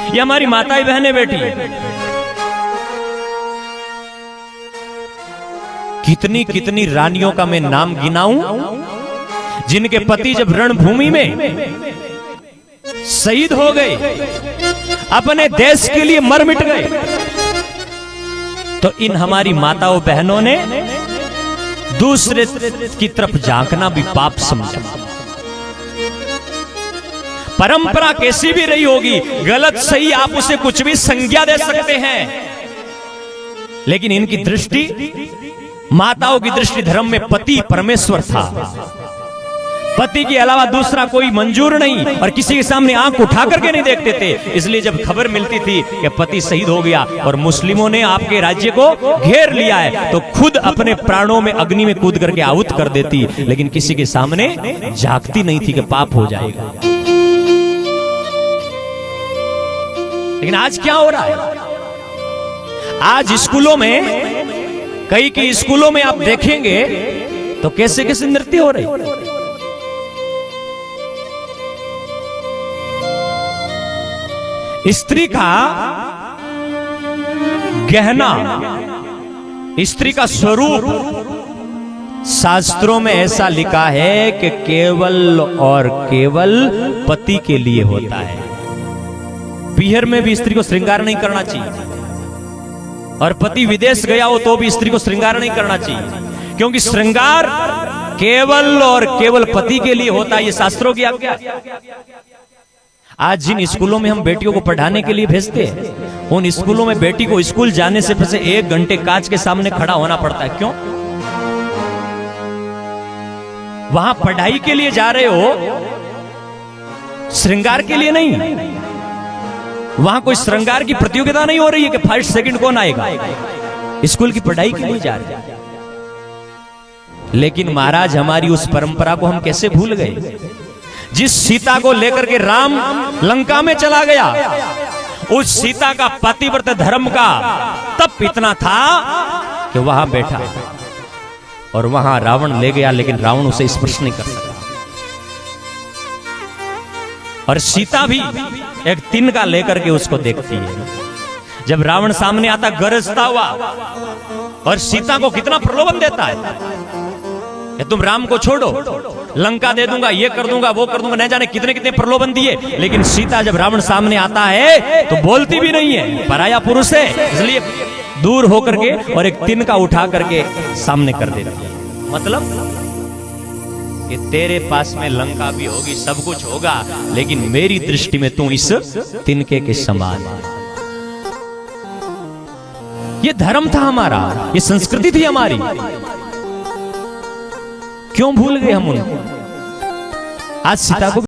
ये हमारी माताएं बहनें बेटी कितनी कितनी रानियों का मैं नाम गिनाऊं जिनके पति जब रणभूमि में शहीद हो गए, अपने देश के लिए मर मिट गए, तो इन हमारी माताओं बहनों ने दूसरे की तरफ झांकना भी पाप समझा। परंपरा कैसी भी रही होगी, गलत सही आप उसे कुछ भी संज्ञा दे सकते हैं, लेकिन इनकी दृष्टि, माताओं की दृष्टि धर्म में पति परमेश्वर था, पति के अलावा दूसरा कोई मंजूर नहीं, और किसी के सामने आंख उठा करके नहीं देखते थे। इसलिए जब खबर मिलती थी कि पति शहीद हो गया और मुस्लिमों ने आपके राज्य को घेर लिया है, तो खुद अपने प्राणों में अग्नि में कूद करके आहुत कर देती, लेकिन किसी के सामने झांकती नहीं थी कि पाप हो जाएगा। लेकिन आज क्या हो रहा है? आज स्कूलों में, कई स्कूलों में आप देखेंगे तो कैसे कैसे नृत्य हो रहे। स्त्री का गहना, स्त्री का स्वरूप शास्त्रों में ऐसा लिखा है कि केवल और केवल पति के लिए होता है। पीहर में भी स्त्री को श्रृंगार नहीं करना चाहिए, और पति विदेश गया हो तो भी स्त्री को श्रृंगार नहीं करना चाहिए, क्योंकि श्रृंगार केवल और केवल पति के लिए होता है। ये शास्त्रों की आज्ञा। आज जिन स्कूलों में हम बेटियों को पढ़ाने के लिए भेजते हैं, उन स्कूलों में बेटी को स्कूल जाने से पहले 1 घंटे कांच के सामने खड़ा होना पड़ता है। क्यों? वहां पढ़ाई के लिए जा रहे हो, श्रृंगार के लिए नहीं। वहां कोई श्रृंगार की प्रतियोगिता नहीं हो रही है कि फर्स्ट सेकंड कौन आएगा। स्कूल की पढ़ाई के लिए जा रहे हैं। लेकिन महाराज, हमारी उस परंपरा को हम कैसे भूल गए? जिस सीता को लेकर के राम लंका में चला गया, उस सीता का पतिव्रत धर्म का तप इतना था कि वहां बैठा और वहां रावण ले गया, लेकिन रावण उसे स्पर्श नहीं कर सका। और सीता भी एक तिनका लेकर के उसको देखती है। जब रावण सामने आता गरजता हुआ, और सीता को कितना प्रलोभन देता है कि तुम राम को छोड़ो, लंका दे दूंगा, ये कर दूंगा, वो कर दूंगा, न जाने कितने कितने प्रलोभन दिए। लेकिन सीता जब रावण सामने आता है तो बोलती भी नहीं है, पराया पुरुष है, इसलिए दूर होकर के और एक तिनका उठा करके सामने कर देती है। मतलब कि तेरे पास में लंका भी होगी, सब कुछ होगा, लेकिन मेरी दृष्टि में तू इस तिनके के समान है। ये धर्म था हमारा, ये संस्कृति थी हमारी। क्यों भूल गए हम उनको? आज सीता को